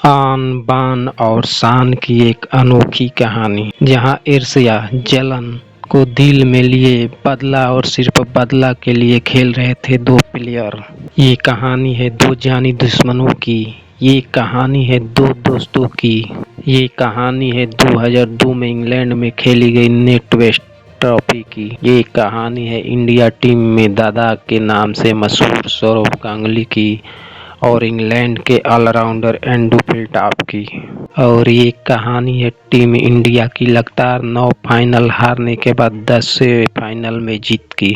आन बान और शान की एक अनोखी कहानी, जहां ईर्ष्या जलन को दिल में लिए बदला और सिर्फ बदला के लिए खेल रहे थे दो प्लेयर। ये कहानी है दो जानी दुश्मनों की। ये कहानी है दो दोस्तों की। ये कहानी है 2002 में इंग्लैंड में खेली गई नेट वेस्ट ट्रॉफी की। ये कहानी है इंडिया टीम में दादा के नाम से मशहूर सौरव गांगुली की और इंग्लैंड के ऑलराउंडर एंड्रू फिलटॉप की। और ये कहानी है टीम इंडिया की लगातार 9 फाइनल हारने के बाद 10वें फाइनल में जीत की,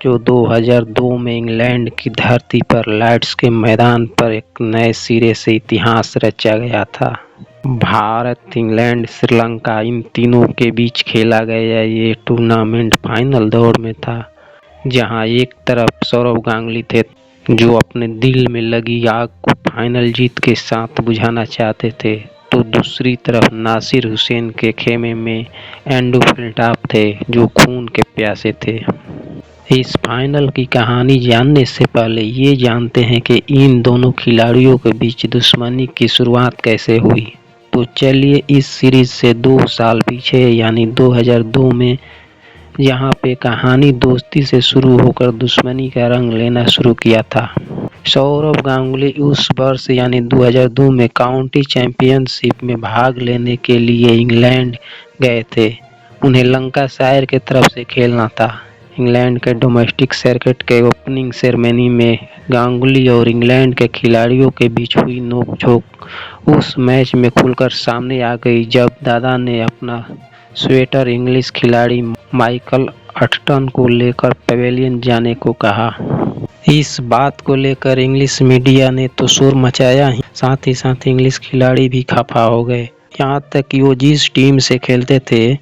जो 2002 में इंग्लैंड की धरती पर लॉर्ड्स के मैदान पर एक नए सिरे से इतिहास रचा गया था। भारत, इंग्लैंड, श्रीलंका इन तीनों के बीच खेला गया ये टूर्नामेंट फाइनल दौर में था, जहां एक तरफ सौरव गांगुली थे जो अपने दिल में लगी आग को फाइनल जीत के साथ बुझाना चाहते थे, तो दूसरी तरफ नासिर हुसैन के खेमे में एंड्रू फिलटॉप थे जो खून के प्यासे थे। इस फाइनल की कहानी जानने से पहले ये जानते हैं कि इन दोनों खिलाड़ियों के बीच दुश्मनी की शुरुआत कैसे हुई। तो चलिए इस सीरीज से 2 साल पीछे यानी 2002 में, यहाँ पे कहानी दोस्ती से शुरू होकर दुश्मनी का रंग लेना शुरू किया था। सौरव गांगुली उस वर्ष यानी 2002 में काउंटी चैंपियनशिप में भाग लेने के लिए इंग्लैंड गए थे। उन्हें लंकाशायर के तरफ से खेलना था। इंग्लैंड के डोमेस्टिक सर्किट के ओपनिंग सेरेमनी में गांगुली और इंग्लैंड के खिलाड़ियों के बीच हुई नोकझोंक उस मैच में खुलकर सामने आ गई, जब दादा ने अपना स्वेटर इंग्लिश खिलाड़ी माइकल अटटन को लेकर पवेलियन जाने को कहा। इस बात को लेकर इंग्लिश मीडिया ने तो शोर मचाया ही, साथ ही साथ इंग्लिश खिलाड़ी भी खफा हो गए। यहाँ तक कि वो जिस टीम से खेलते थे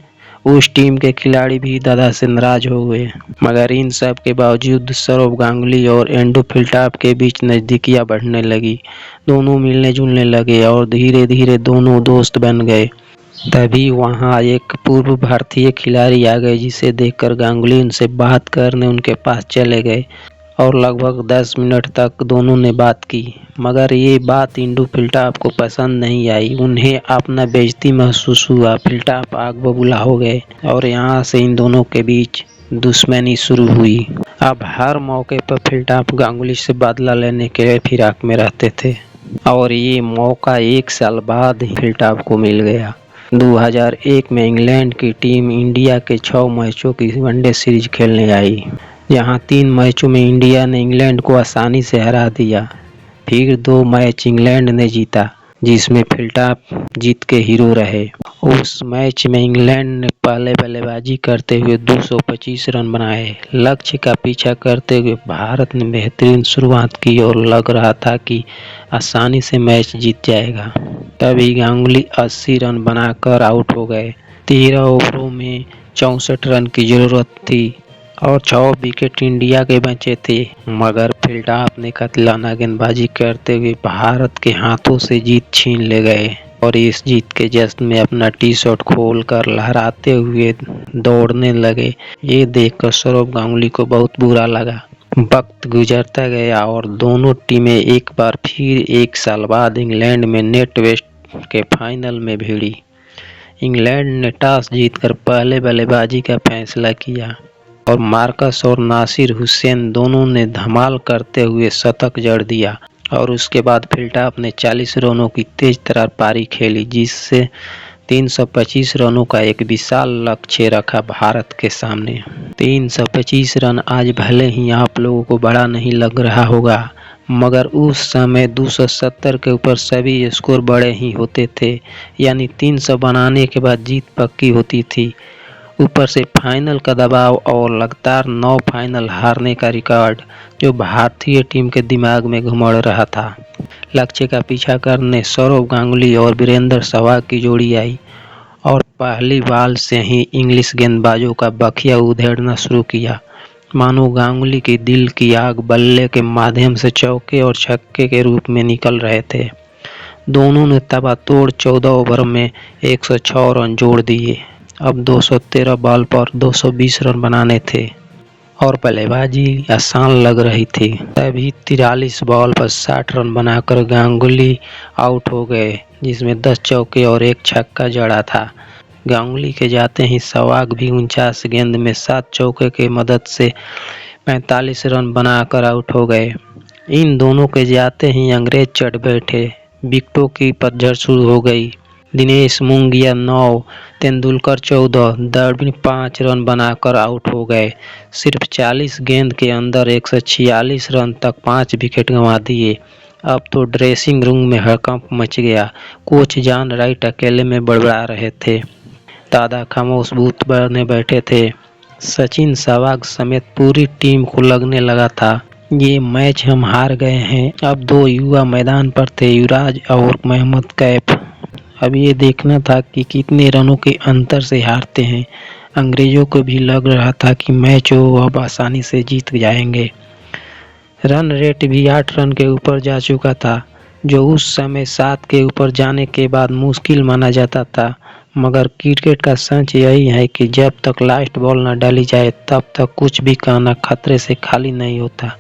उस टीम के खिलाड़ी भी दादा से नाराज हो गए। मगर इन सब के बावजूद सौरव गांगुली और एंड्रू फिलटॉप के बीच नज़दीकियाँ बढ़ने लगी। दोनों मिलने जुलने लगे और धीरे धीरे दोनों दोस्त बन गए। तभी वहां एक पूर्व भारतीय खिलाड़ी आ गए, जिसे देखकर गांगुली उनसे बात करने उनके पास चले गए और लगभग 10 मिनट तक दोनों ने बात की। मगर ये बात एंड्रू फिलटॉप को पसंद नहीं आई। उन्हें अपना बेइज्जती महसूस हुआ। फिलटॉप आग बबूला हो गए और यहाँ से इन दोनों के बीच दुश्मनी शुरू हुई। अब हर मौके पर फिलटॉप गांगुली से बदला लेने के फिराक में रहते थे और ये मौका 1 साल बाद ही फिलटॉप को मिल गया। 2001 में इंग्लैंड की टीम इंडिया के 6 मैचों की वनडे सीरीज खेलने आई। यहाँ 3 मैचों में इंडिया ने इंग्लैंड को आसानी से हरा दिया। फिर 2 मैच इंग्लैंड ने जीता, जिसमें फिलटॉप जीत के हीरो रहे। उस मैच में इंग्लैंड ने पहले बल्लेबाजी करते हुए 225 रन बनाए। लक्ष्य का पीछा करते हुए भारत ने बेहतरीन शुरुआत की और लग रहा था कि आसानी से मैच जीत जाएगा। तभी गांगुली 80 रन बनाकर आउट हो गए। 13 ओवरों में 64 रन की जरूरत थी और 6 विकेट इंडिया के बचे थे। मगर फिलटॉप ने कातिलाना गेंदबाजी करते हुए भारत के हाथों से जीत छीन ले गए और इस जीत के जश्न में अपना टी शर्ट खोलकर लहराते हुए दौड़ने लगे। ये देखकर सौरव गांगुली को बहुत बुरा लगा। वक्त गुजरता गया और दोनों टीमें एक बार फिर 1 साल बाद इंग्लैंड में नेट वेस्ट के फाइनल में भिड़ी। इंग्लैंड ने टॉस जीतकर पहले बल्लेबाजी का फैसला किया और मार्कस और नासिर हुसैन दोनों ने धमाल करते हुए शतक जड़ दिया और उसके बाद फिलटॉप ने 40 रनों की तेज तर्रार पारी खेली, जिससे 325 रनों का एक विशाल लक्ष्य रखा भारत के सामने। 325 रन आज भले ही आप लोगों को बड़ा नहीं लग रहा होगा, मगर उस समय 270 के ऊपर सभी स्कोर बड़े ही होते थे, यानी 300 बनाने के बाद जीत पक्की होती थी। ऊपर से फाइनल का दबाव और लगातार 9 फाइनल हारने का रिकॉर्ड जो भारतीय टीम के दिमाग में घुमड़ रहा था। लक्ष्य का पीछा करने सौरव गांगुली और वीरेंद्र सहवाग की जोड़ी आई और पहली बॉल से ही इंग्लिश गेंदबाजों का बखिया उधेड़ना शुरू किया। मानो गांगुली की दिल की आग बल्ले के माध्यम से चौके और छक्के के रूप में निकल रहे थे। दोनों ने ताबड़तोड़ 14 ओवर में 106 रन जोड़ दिए। अब 213 बॉल पर 220 रन बनाने थे और बल्लेबाजी आसान लग रही थी। तभी 43 बॉल पर 60 रन बनाकर गांगुली आउट हो गए, जिसमें 10 चौके और 1 छक्का जड़ा था। गांगुली के जाते ही सहवाग भी 49 गेंद में 7 चौके की मदद से 45 रन बनाकर आउट हो गए। इन दोनों के जाते ही अंग्रेज चढ़ बैठे। विकेटों की पतझड़ शुरू हो गई। दिनेश मुंगिया 9, तेंदुलकर 14, द्रविड़ 5 रन बनाकर आउट हो गए। सिर्फ 40 गेंद के अंदर 146 रन तक 5 विकेट गंवा दिए। अब तो ड्रेसिंग रूम में हड़कंप मच गया। कोच जॉन राइट अकेले में बड़बड़ा रहे थे। दादा खामोश बूथ बने बैठे थे। सचिन, सहवाग समेत पूरी टीम को लगने लगा था ये मैच हम हार गए हैं। अब 2 युवा मैदान पर थे, युवराज और मोहम्मद कैफ। अब ये देखना था कि कितने रनों के अंतर से हारते हैं। अंग्रेजों को भी लग रहा था कि मैच वो अब आसानी से जीत जाएंगे। रन रेट भी 8 रन के ऊपर जा चुका था, जो उस समय 7 के ऊपर जाने के बाद मुश्किल माना जाता था। मगर क्रिकेट का सच यही है कि जब तक लास्ट बॉल न डाली जाए तब तक कुछ भी कहना खतरे से खाली नहीं होता।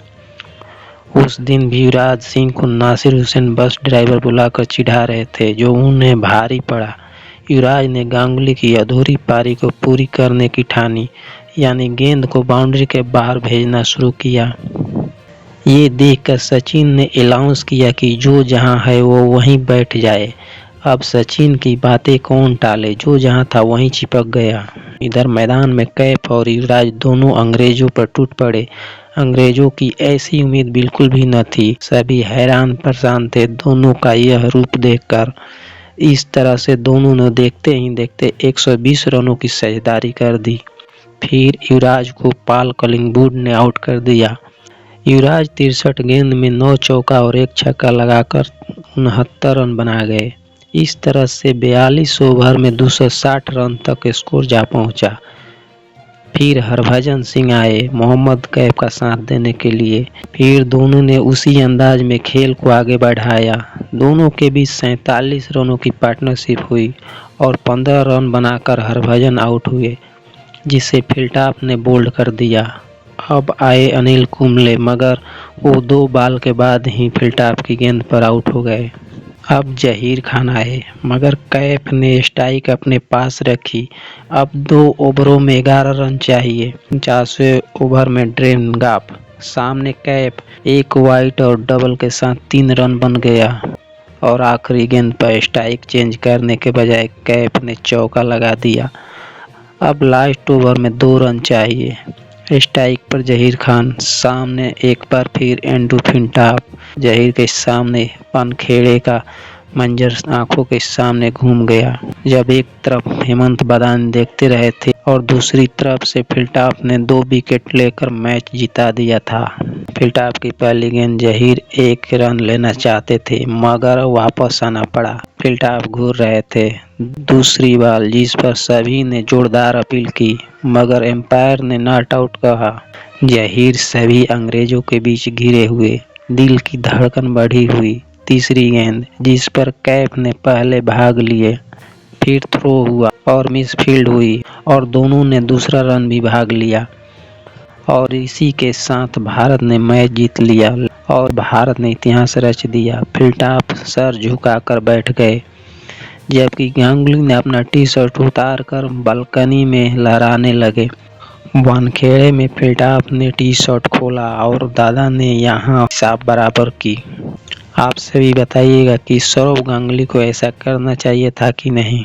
उस दिन भी युवराज सिंह को नासिर हुसैन बस ड्राइवर बुलाकर चिढ़ा रहे थे, जो उन्हें भारी पड़ा। युवराज ने गांगुली की अधूरी पारी को पूरी करने की ठानी, यानी गेंद को बाउंड्री के बाहर भेजना शुरू किया। ये देखकर सचिन ने अनाउंस किया कि जो जहां है वो वहीं बैठ जाए। अब सचिन की बातें कौन टाले, जो जहां था वहीं चिपक गया। इधर मैदान में कैफ और युवराज दोनों अंग्रेजों पर टूट पड़े। अंग्रेजों की ऐसी उम्मीद बिल्कुल भी न थी। सभी हैरान परेशान थे दोनों का यह रूप देखकर। इस तरह से दोनों ने देखते ही देखते 120 रनों की साझेदारी कर दी। फिर युवराज को पॉल कलिंगवुड ने आउट कर दिया। युवराज 63 गेंद में 9 चौका और 1 छक्का लगाकर 69 रन बना गए। इस तरह से 42 ओवर में 260 रन तक स्कोर जा पहुंचा। फिर हरभजन सिंह आए मोहम्मद कैफ का साथ देने के लिए। फिर दोनों ने उसी अंदाज में खेल को आगे बढ़ाया। दोनों के बीच 47 रनों की पार्टनरशिप हुई और 15 रन बनाकर हरभजन आउट हुए, जिसे फिलटॉप ने बोल्ड कर दिया। अब आए अनिल कुंबले, मगर वो 2 बॉल के बाद ही फिलटॉप की गेंद पर आउट हो गए। अब जहीर खान आए, मगर कैफ ने स्ट्राइक अपने पास रखी। अब 2 ओवरों में 11 रन चाहिए। 50वें ओवर में ड्रेन गॉफ, सामने कैफ, 1 वाइड और डबल के साथ 3 रन बन गया। और आखिरी गेंद पर स्ट्राइक चेंज करने के बजाय कैफ ने चौका लगा दिया। अब लास्ट ओवर में 2 रन चाहिए। स्ट्राइक पर जहीर खान, सामने एक बार फिर एंड्रू फिलटॉप। जहीर के सामने वानखेड़े का मंजर आंखों के सामने घूम गया, जब एक तरफ हेमंत बदान देखते रहे थे और दूसरी तरफ से फिलटॉप ने 2 विकेट लेकर मैच जिता दिया था। फिलटॉप की पहली गेंद जहीर 1 रन लेना चाहते थे, मगर वापस आना पड़ा। फिलटॉप घूर रहे थे दूसरी बॉल, जिस पर सभी ने जोरदार अपील की, मगर एम्पायर ने नॉट आउट कहा। जहीर सभी अंग्रेजों के बीच घिरे हुए, दिल की धड़कन बढ़ी हुई। तीसरी गेंद, जिस पर कैफ ने पहले भाग लिए, फिर थ्रो हुआ और मिसफील्ड हुई और दोनों ने दूसरा रन भी भाग लिया। और इसी के साथ भारत ने मैच जीत लिया और भारत ने इतिहास रच दिया। फिलटॉप सर झुकाकर बैठ गए, जबकि गांगुली ने अपना टी-शर्ट उतारकर बालकनी में लहराने लगे। वानखेड़े में फिलटॉप ने टी-शर्ट खोला और दादा ने यहाँ हिसाब बराबर की। आप सभी बताइएगा कि सौरव गांगुली को ऐसा करना चाहिए था कि नहीं।